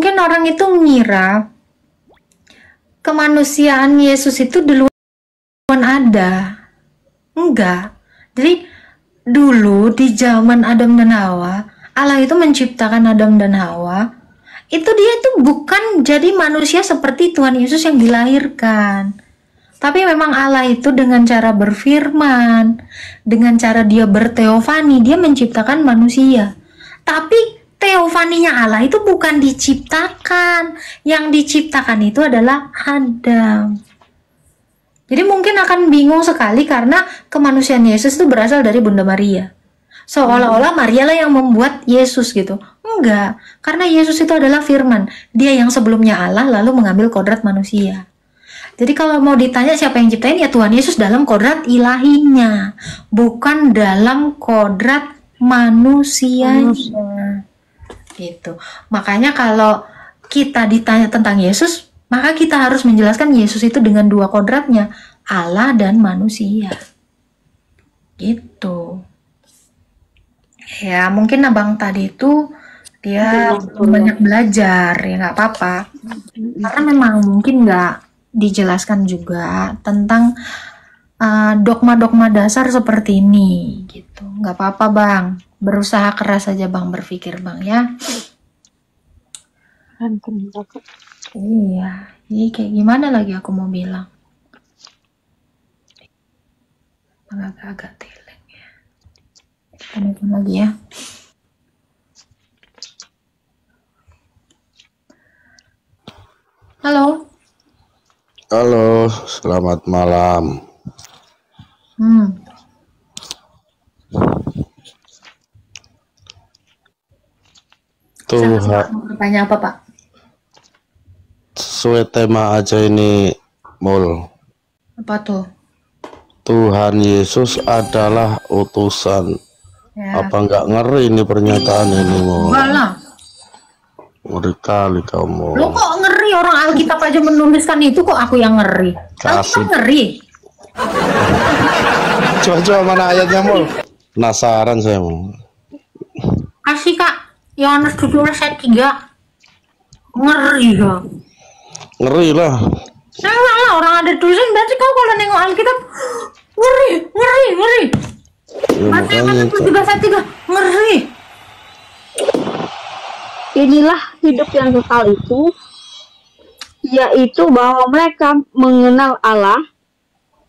Mungkin orang itu mengira kemanusiaan Yesus itu duluan ada. Enggak. Jadi dulu di zaman Adam dan Hawa, Allah itu menciptakan Adam dan Hawa. Itu dia itu bukan jadi manusia seperti Tuhan Yesus yang dilahirkan. Tapi memang Allah itu dengan cara berfirman, dengan cara dia berteofani, dia menciptakan manusia. Tapi teofaninya Allah itu bukan diciptakan. Yang diciptakan itu adalah Adam. Jadi mungkin akan bingung sekali karena kemanusiaan Yesus itu berasal dari Bunda Maria. Seolah-olah Maria lah yang membuat Yesus gitu. Enggak, karena Yesus itu adalah firman. Dia yang sebelumnya Allah lalu mengambil kodrat manusia. Jadi kalau mau ditanya siapa yang ciptain, ya Tuhan Yesus dalam kodrat ilahinya, bukan dalam kodrat manusianya. Gitu. Makanya kalau kita ditanya tentang Yesus, maka kita harus menjelaskan Yesus itu dengan dua kodratnya, Allah dan manusia. Gitu. Ya mungkin abang tadi itu dia banyak belajar, ya nggak apa-apa. Karena memang mungkin nggak dijelaskan juga tentang dogma-dogma dasar seperti ini gitu. Nggak apa-apa bang, berusaha keras aja bang berpikir bang ya. Iya, ini kayak gimana lagi aku mau bilang, agak-agak telek ya. Kita nonton lagi ya. Halo. Halo, selamat malam. Tuhan. Bertanya apa Pak? Sesuai tema aja ini, Mul. Apa tuh? Tuhan Yesus adalah utusan. Ya. Apa nggak ngeri ini pernyataan ini, Mul? Enggak lah. Ngeri kali kamu. Lo kok ngeri, orang Alkitab aja menuliskan itu, kok aku yang ngeri? Alkitab ngeri. Coba mana ayatnya, Mul? Penasaran saya, Mul. Kasih Kak, Yohanes 17 ayat 3. Ngeri ya. Ngeri lah. Enggak lah, orang ada tulisan, berarti kau kalau nengok Alkitab ngeri. Ya, Yohanes 17 ayat 3, ngeri. Inilah hidup yang kekal itu, yaitu bahwa mereka mengenal Allah.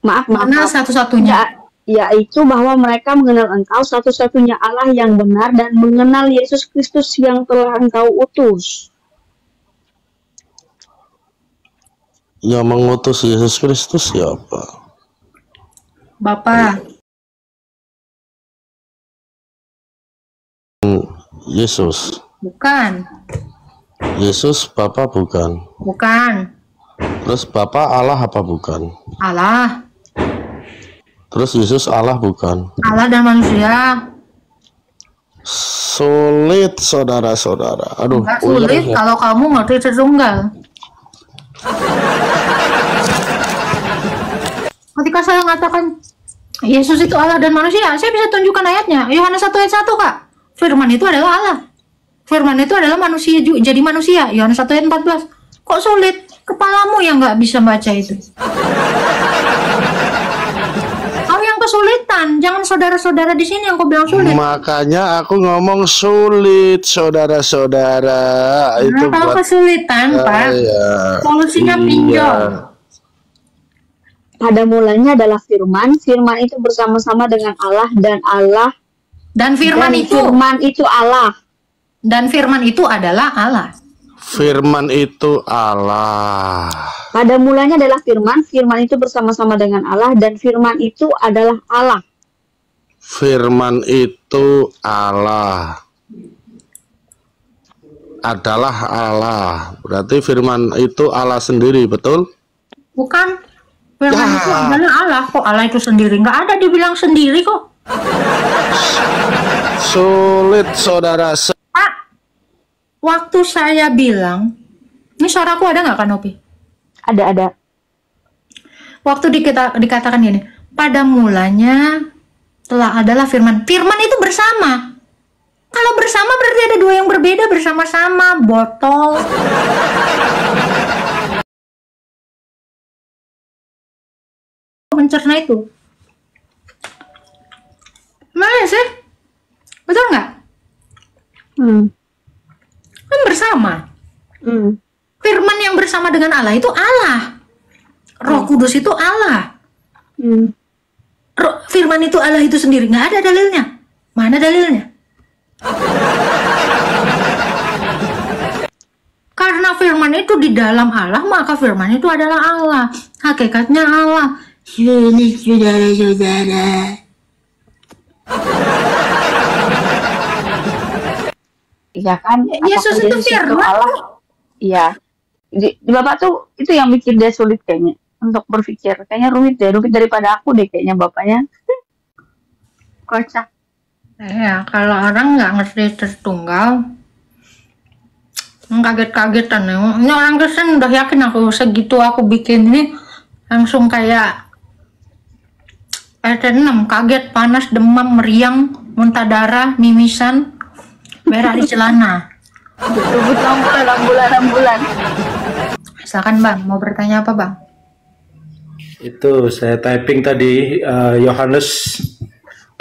Mana satu-satunya? Yaitu bahwa mereka mengenal Engkau satu-satunya Allah yang benar dan mengenal Yesus Kristus yang telah Engkau utus. Yang mengutus Yesus Kristus siapa? Bapa. Yesus. Bukan. Yesus Bapa bukan. Bukan. Terus Bapa Allah apa bukan? Allah. Terus Yesus Allah bukan? Allah dan manusia. Sulit saudara-saudara. Aduh. Enggak sulit ya. Kalau kamu ngerti Tritunggal. Ketika saya mengatakan Yesus itu Allah dan manusia, saya bisa tunjukkan ayatnya. Yohanes 1 ayat 1 Kak. Firman itu adalah Allah. Firman itu adalah manusia juga, jadi manusia. Yohanes 1 ayat 14. Kok sulit? Kepalamu yang nggak bisa baca itu. Kau yang kesulitan. Jangan saudara-saudara di sini yang kau bilang sulit. Makanya aku ngomong sulit, saudara-saudara. Itu kalau buat kesulitan, Pak. Ya. Solusinya pinjol. Pada mulanya adalah firman. Firman itu bersama-sama dengan Allah dan firman itu Allah. Dan firman itu adalah Allah. Firman itu Allah. Pada mulanya adalah firman. Firman itu bersama-sama dengan Allah dan firman itu adalah Allah. Firman itu Allah. Adalah Allah. Berarti firman itu Allah sendiri, betul? Bukan. Firman itu adalah Allah. Kok Allah itu sendiri? Nggak ada dibilang sendiri kok. Sulit saudara. Pak, waktu saya bilang, ini suaraku ada nggak Kanopi? Ada. Waktu dikatakan gini, pada mulanya telah adalah firman. Firman itu bersama. Kalau bersama berarti ada dua yang berbeda bersama-sama, botol. Mencerna itu. Mana sih? Betul nggak? Kan bersama. Firman yang bersama dengan Allah itu Allah. Roh Kudus itu Allah. Firman itu Allah itu sendiri. Nggak ada dalilnya. Mana dalilnya? Karena firman itu di dalam Allah, maka firman itu adalah Allah. Hakikatnya Allah. Ini saudara-saudara. Iya kan? Yesus itu firman. Allah. Iya. Di Bapak tuh itu yang bikin dia sulit kayaknya untuk berpikir. Kayaknya rumit daripada aku deh kayaknya bapaknya. Kocak. Ya, kalau orang nggak ngerti tertunggal, kaget-kagetan ya. Ini orang Kristen udah yakin aku segitu aku bikin ini langsung kayak RT6, kaget, panas, demam, meriang, muntah darah, mimisan, berak di celana. Betul ambulan. Silakan Bang, mau bertanya apa Bang? Itu saya typing tadi Yohanes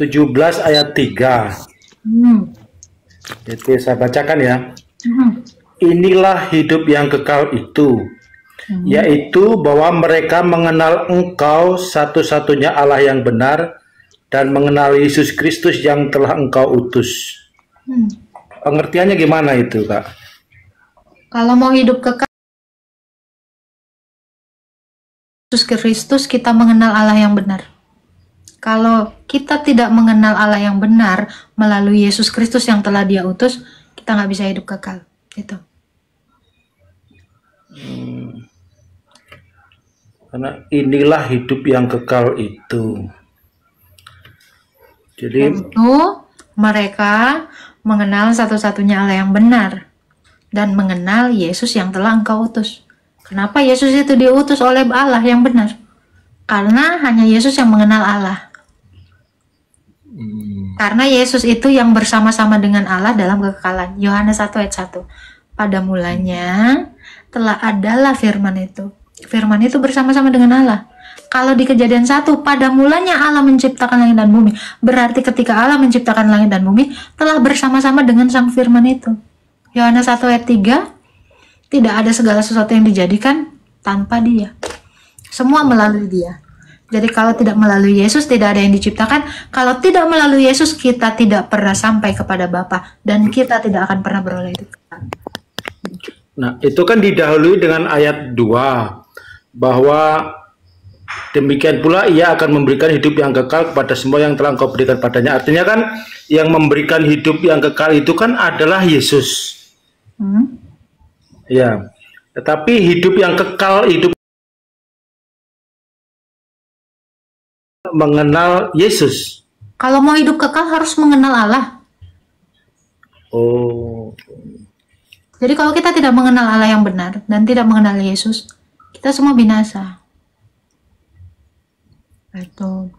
17 ayat 3. Itu saya bacakan ya. Inilah hidup yang kekal itu, yaitu bahwa mereka mengenal Engkau satu-satunya Allah yang benar dan mengenal Yesus Kristus yang telah Engkau utus. Pengertiannya gimana itu, Kak? Kalau mau hidup kekal Yesus Kristus, kita mengenal Allah yang benar. Kalau kita tidak mengenal Allah yang benar melalui Yesus Kristus yang telah Dia utus, kita nggak bisa hidup kekal. Itu. Karena inilah hidup yang kekal itu. Jadi itu mereka mengenal satu-satunya Allah yang benar dan mengenal Yesus yang telah Engkau utus. Kenapa Yesus itu diutus oleh Allah yang benar? Karena hanya Yesus yang mengenal Allah. Karena Yesus itu yang bersama-sama dengan Allah dalam kekekalan. Yohanes 1 ayat 1. Pada mulanya telah adalah firman itu. Firman itu bersama-sama dengan Allah. Kalau di Kejadian 1, pada mulanya Allah menciptakan langit dan bumi. Berarti ketika Allah menciptakan langit dan bumi, telah bersama-sama dengan sang firman itu. Yohanes 1 ayat 3, tidak ada segala sesuatu yang dijadikan tanpa Dia. Semua melalui Dia. Jadi kalau tidak melalui Yesus, tidak ada yang diciptakan. Kalau tidak melalui Yesus, kita tidak pernah sampai kepada Bapa. Dan kita tidak akan pernah beroleh itu. nah, itu kan didahului dengan ayat 2. Bahwa demikian pula Ia akan memberikan hidup yang kekal kepada semua yang telah Engkau berikan padanya. Artinya kan yang memberikan hidup yang kekal itu kan adalah Yesus. Ya, tetapi hidup yang kekal, hidup mengenal Yesus. Kalau mau hidup kekal harus mengenal Allah. Oh. Jadi kalau kita tidak mengenal Allah yang benar dan tidak mengenal Yesus, kita semua binasa. Itu.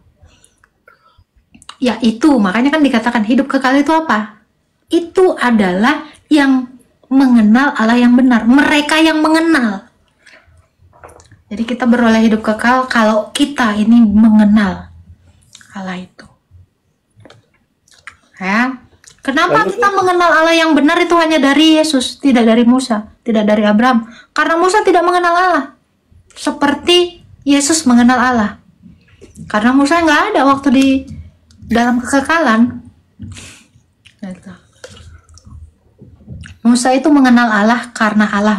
Ya itu, makanya kan dikatakan hidup kekal itu apa? Itu adalah yang mengenal Allah yang benar. Mereka yang mengenal. Jadi kita beroleh hidup kekal kalau kita ini mengenal Allah itu. Ya. Kenapa kita mengenal Allah yang benar itu hanya dari Yesus, tidak dari Musa, tidak dari Abraham? Karena Musa tidak mengenal Allah. Seperti Yesus mengenal Allah. Karena Musa nggak ada waktu di dalam kekekalan. Gitu. Musa itu mengenal Allah karena Allah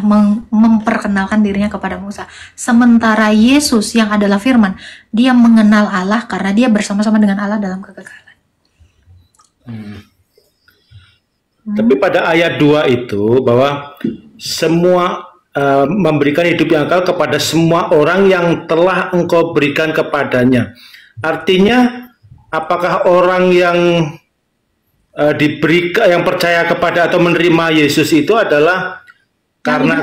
memperkenalkan dirinya kepada Musa. Sementara Yesus yang adalah firman, dia mengenal Allah karena dia bersama-sama dengan Allah dalam kekekalan. Tapi pada ayat 2 itu bahwa semua memberikan hidup yang kekal kepada semua orang yang telah Engkau berikan kepadanya. Artinya apakah orang yang diberikan, yang percaya kepada atau menerima Yesus itu adalah karena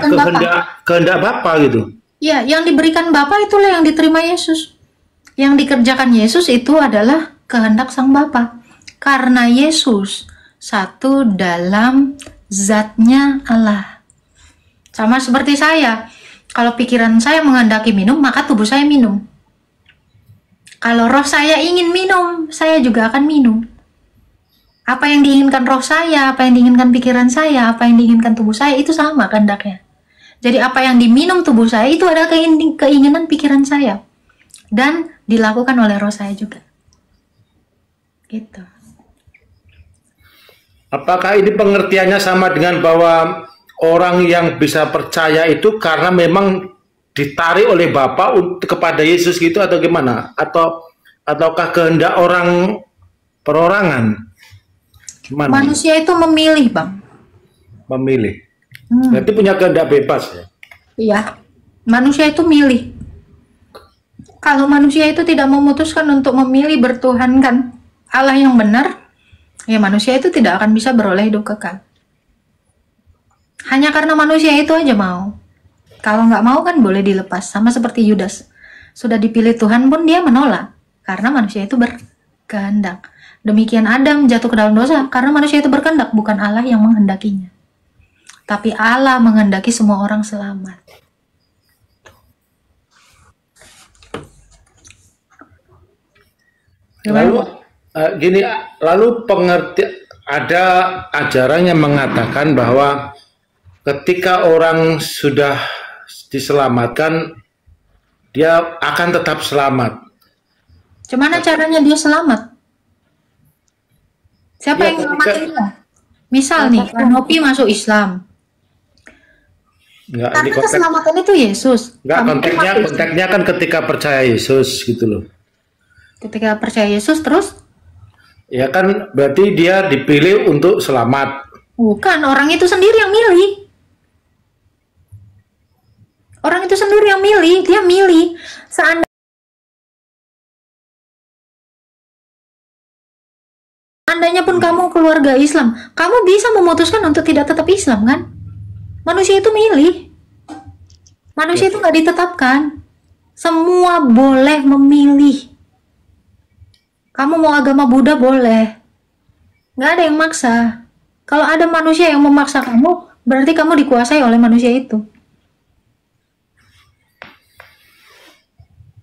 kehendak Bapa gitu? Ya, yang diberikan Bapa itulah yang diterima Yesus. Yang dikerjakan Yesus itu adalah kehendak Sang Bapa. Karena Yesus satu dalam zatnya Allah. Sama seperti saya. Kalau pikiran saya menghendaki minum, maka tubuh saya minum. Kalau roh saya ingin minum, saya juga akan minum. Apa yang diinginkan roh saya, apa yang diinginkan pikiran saya, apa yang diinginkan tubuh saya, itu sama kehendaknya. Jadi apa yang diminum tubuh saya, itu adalah keinginan pikiran saya. Dan dilakukan oleh roh saya juga. Gitu. Apakah ini pengertiannya sama dengan bahwa orang yang bisa percaya itu karena memang ditarik oleh Bapa kepada Yesus gitu atau gimana? Ataukah kehendak orang perorangan? Gimana? Manusia itu memilih, Bang. Memilih. Berarti punya kehendak bebas ya? Iya. Manusia itu milih. Kalau manusia itu tidak memutuskan untuk memilih bertuhankan Allah yang benar, ya manusia itu tidak akan bisa beroleh hidup kekal. Hanya karena manusia itu aja mau. Kalau nggak mau kan boleh dilepas. Sama seperti Yudas. Sudah dipilih Tuhan pun dia menolak. Karena manusia itu berkehendak. Demikian Adam jatuh ke dalam dosa. Karena manusia itu berkehendak. Bukan Allah yang menghendakinya. Tapi Allah menghendaki semua orang selamat. Lalu ada ajaran yang mengatakan bahwa ketika orang sudah diselamatkan, dia akan tetap selamat. Gimana caranya dia selamat? Siapa yang nyelamatin dia? Misal nih, Nopi masuk Islam. Enggak, karena keselamatan itu Yesus. Enggak, konteksnya kan ketika percaya Yesus gitu loh. Ketika percaya Yesus terus? Ya kan berarti dia dipilih untuk selamat. Bukan, orang itu sendiri yang milih. Orang itu sendiri yang milih, dia milih. Seandainya pun kamu keluarga Islam, kamu bisa memutuskan untuk tidak tetap Islam kan? Manusia itu milih. Manusia itu nggak ditetapkan. Semua boleh memilih. Kamu mau agama Buddha boleh. Nggak ada yang maksa. Kalau ada manusia yang memaksa kamu, berarti kamu dikuasai oleh manusia itu.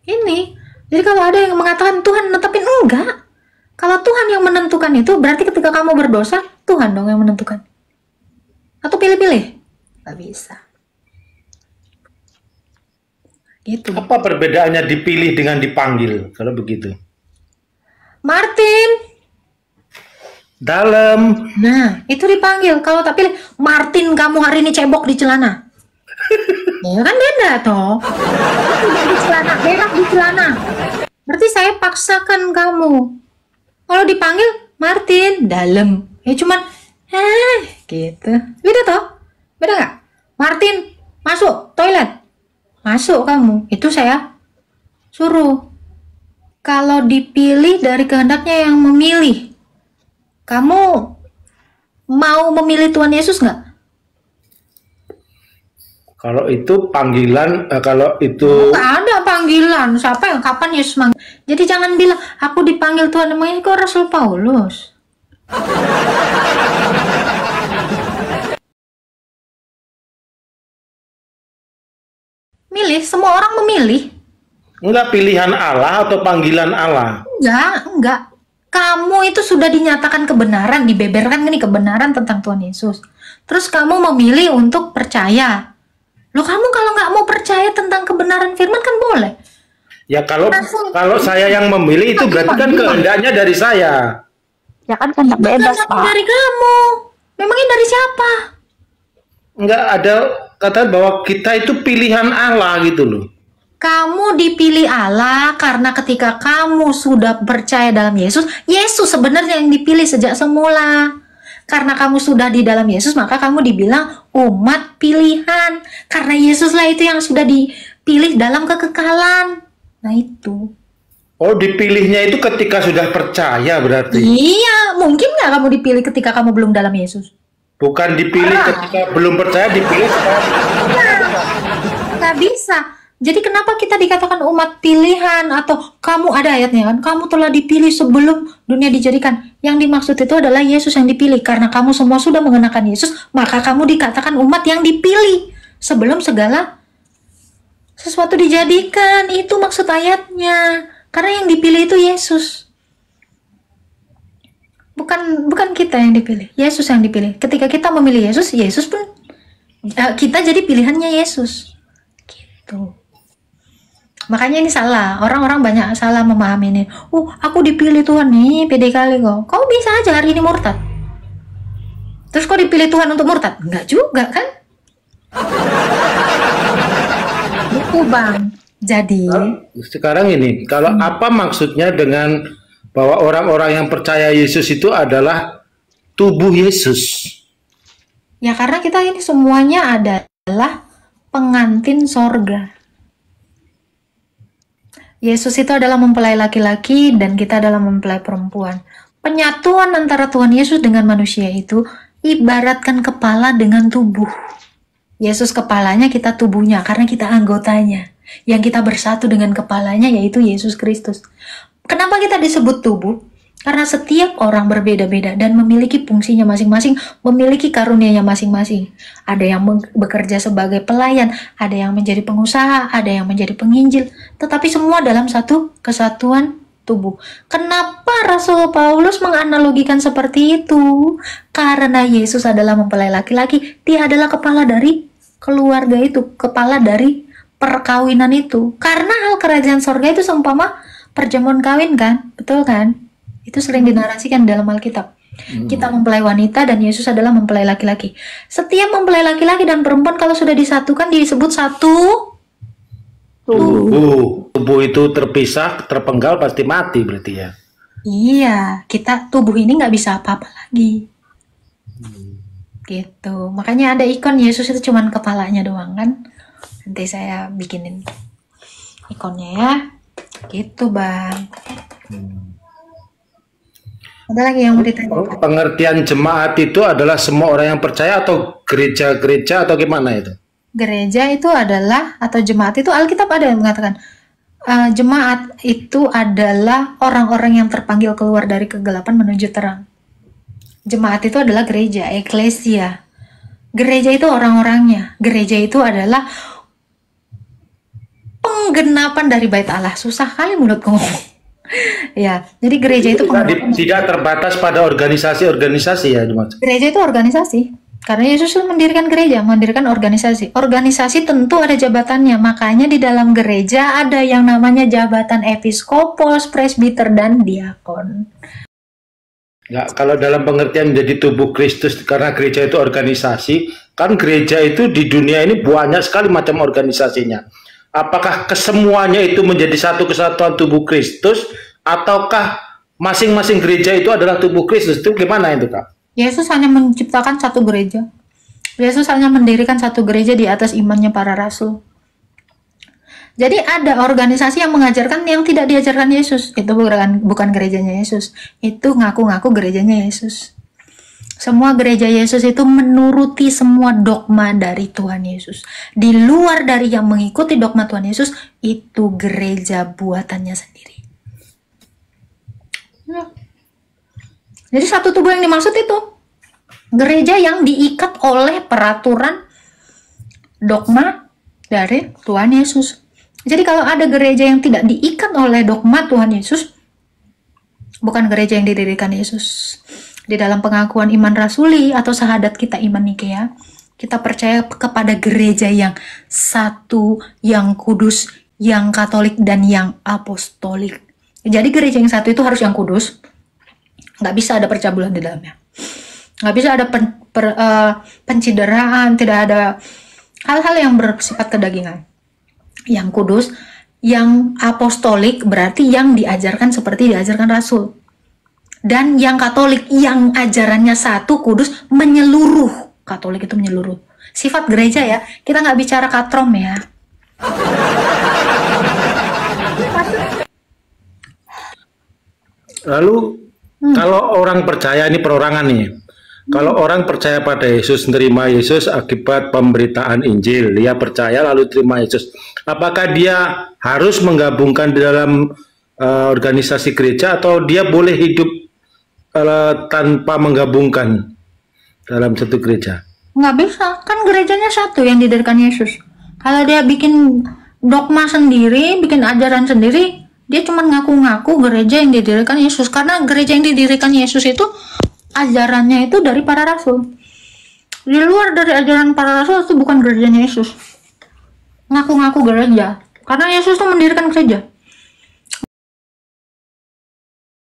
Ini. Jadi kalau ada yang mengatakan Tuhan netepin, enggak. Kalau Tuhan yang menentukan itu, berarti ketika kamu berdosa, Tuhan dong yang menentukan. Atau pilih-pilih? Nggak bisa. Gitu. Apa perbedaannya dipilih dengan dipanggil kalau begitu? Martin. Dalam. Nah, itu dipanggil. Kalau tak pilih, Martin kamu hari ini cebok di celana. Ya kan beda toh. Tidak di celana, berak di celana. Berarti saya paksakan kamu. Kalau dipanggil, Martin, dalam. Ya cuman, gitu. Beda toh? Beda nggak? Martin, masuk toilet. Masuk kamu. Itu saya suruh. Kalau dipilih dari kehendaknya yang memilih, kamu mau memilih Tuhan Yesus nggak? Kalau itu panggilan, kalau itu nggak ada panggilan. Siapa yang kapan Yesus manggil? Jadi jangan bilang aku dipanggil Tuhan. Emangnya kok Rasul Paulus? Milih, semua orang memilih. enggak pilihan Allah atau panggilan Allah? Enggak. Kamu itu sudah dinyatakan kebenaran, dibeberkan ini kebenaran tentang Tuhan Yesus. Terus kamu memilih untuk percaya. Loh, kamu kalau nggak mau percaya tentang kebenaran firman kan boleh. Ya kalau saya yang memilih itu berarti kan kehendaknya dari saya. Ya kan kehendak bebas, Pak. Dari kamu. Memangnya dari siapa? Enggak ada kata bahwa kita itu pilihan Allah gitu loh. Kamu dipilih Allah karena ketika kamu sudah percaya dalam Yesus, Yesus sebenarnya yang dipilih sejak semula. Karena kamu sudah di dalam Yesus, maka kamu dibilang umat pilihan. Karena Yesuslah itu yang sudah dipilih dalam kekekalan. Nah itu. Oh, dipilihnya itu ketika sudah percaya berarti? Iya, mungkin nggak kamu dipilih ketika kamu belum dalam Yesus? Bukan dipilih ketika belum percaya, dipilih sekarang. Nggak bisa. Jadi kenapa kita dikatakan umat pilihan, atau kamu, ada ayatnya kan, kamu telah dipilih sebelum dunia dijadikan. Yang dimaksud itu adalah Yesus yang dipilih. Karena kamu semua sudah mengenakan Yesus, maka kamu dikatakan umat yang dipilih sebelum segala sesuatu dijadikan. Itu maksud ayatnya. Karena yang dipilih itu Yesus. Bukan kita yang dipilih, Yesus yang dipilih. Ketika kita memilih Yesus, Yesus pun kita jadi pilihannya Yesus. Gitu. Makanya ini salah. Orang-orang banyak salah memahami ini. Aku dipilih Tuhan nih, pede kali kok. Kau bisa aja hari ini murtad. Terus kau dipilih Tuhan untuk murtad? Enggak juga kan? Itu Bang. Jadi sekarang ini, kalau apa maksudnya dengan bahwa orang-orang yang percaya Yesus itu adalah tubuh Yesus? Ya karena kita ini semuanya adalah pengantin sorga. Yesus itu adalah mempelai laki-laki dan kita adalah mempelai perempuan. Penyatuan antara Tuhan Yesus dengan manusia itu ibaratkan kepala dengan tubuh. Yesus kepalanya, kita tubuhnya, karena kita anggotanya. Yang kita bersatu dengan kepalanya yaitu Yesus Kristus. Kenapa kita disebut tubuh? Karena setiap orang berbeda-beda dan memiliki fungsinya masing-masing, memiliki karunia-nya masing-masing. Ada yang bekerja sebagai pelayan, ada yang menjadi pengusaha, ada yang menjadi penginjil, tetapi semua dalam satu kesatuan tubuh. Kenapa Rasul Paulus menganalogikan seperti itu? Karena Yesus adalah mempelai laki-laki, dia adalah kepala dari keluarga itu, kepala dari perkawinan itu. Karena hal kerajaan sorga itu seumpama perjamuan kawin kan, betul kan? Itu sering dinarasikan dalam Alkitab. Kita mempelai wanita dan Yesus adalah mempelai laki-laki. Setiap mempelai laki-laki dan perempuan kalau sudah disatukan disebut satu tubuh. Tubuh itu terpisah, terpenggal pasti mati berarti ya. Iya, kita tubuh ini nggak bisa apa-apa lagi. Gitu. Makanya ada ikon Yesus itu cuman kepalanya doang kan. Nanti saya bikinin ikonnya ya. Gitu Bang. Ada lagi yang mau ditanya? Pengertian jemaat itu adalah semua orang yang percaya atau gereja-gereja atau gimana itu? Gereja itu adalah, atau jemaat itu, Alkitab ada yang mengatakan jemaat itu adalah orang-orang yang terpanggil keluar dari kegelapan menuju terang. Jemaat itu adalah gereja, eklesia. Gereja itu orang-orangnya. Gereja itu adalah penggenapan dari bait Allah. Susah kali mulutku ngomong. Ya, jadi gereja itu tidak terbatas pada organisasi-organisasi ya, Mas. Gereja itu organisasi. Karena Yesus mendirikan gereja, mendirikan organisasi. Organisasi tentu ada jabatannya. Makanya di dalam gereja ada yang namanya jabatan episkopos, presbiter, dan diakon. Ya, kalau dalam pengertian menjadi tubuh Kristus, karena gereja itu organisasi, kan gereja itu di dunia ini banyak sekali macam organisasinya. Apakah kesemuanya itu menjadi satu kesatuan tubuh Kristus, ataukah masing-masing gereja itu adalah tubuh Kristus? Itu gimana itu, Kak? Yesus hanya menciptakan satu gereja. Yesus hanya mendirikan satu gereja di atas imannya para rasul. Jadi ada organisasi yang mengajarkan yang tidak diajarkan Yesus. Itu bukan gerejanya Yesus. Itu ngaku-ngaku gerejanya Yesus. Semua gereja Yesus itu menuruti semua dogma dari Tuhan Yesus. Di luar dari yang mengikuti dogma Tuhan Yesus, itu gereja buatannya sendiri. Jadi satu tubuh yang dimaksud itu gereja yang diikat oleh peraturan dogma dari Tuhan Yesus. Jadi kalau ada gereja yang tidak diikat oleh dogma Tuhan Yesus, bukan gereja yang didirikan Yesus. Di dalam pengakuan iman rasuli atau syahadat kita iman Nikea, kita percaya kepada gereja yang satu, yang kudus, yang katolik, dan yang apostolik. Jadi gereja yang satu itu harus yang kudus, nggak bisa ada percabulan di dalamnya, nggak bisa ada pencideraan, tidak ada hal-hal yang bersifat kedagingan. Yang kudus, yang apostolik berarti yang diajarkan seperti diajarkan rasul. Dan yang katolik, yang ajarannya satu, kudus, menyeluruh. Katolik itu menyeluruh. Sifat gereja ya, kita nggak bicara katrom ya. Lalu, kalau orang percaya, ini perorangan nih, Kalau orang percaya pada Yesus, menerima Yesus akibat pemberitaan Injil, dia percaya lalu terima Yesus. Apakah dia harus menggabungkan di dalam organisasi gereja atau dia boleh hidup tanpa menggabungkan dalam satu gereja? Nggak bisa, kan gerejanya satu yang didirikan Yesus. Kalau dia bikin dogma sendiri, bikin ajaran sendiri, dia cuma ngaku-ngaku gereja yang didirikan Yesus. Karena gereja yang didirikan Yesus itu ajarannya itu dari para rasul. Di luar dari ajaran para rasul itu bukan gerejanya Yesus. Ngaku-ngaku gereja. Karena Yesus tuh mendirikan gereja.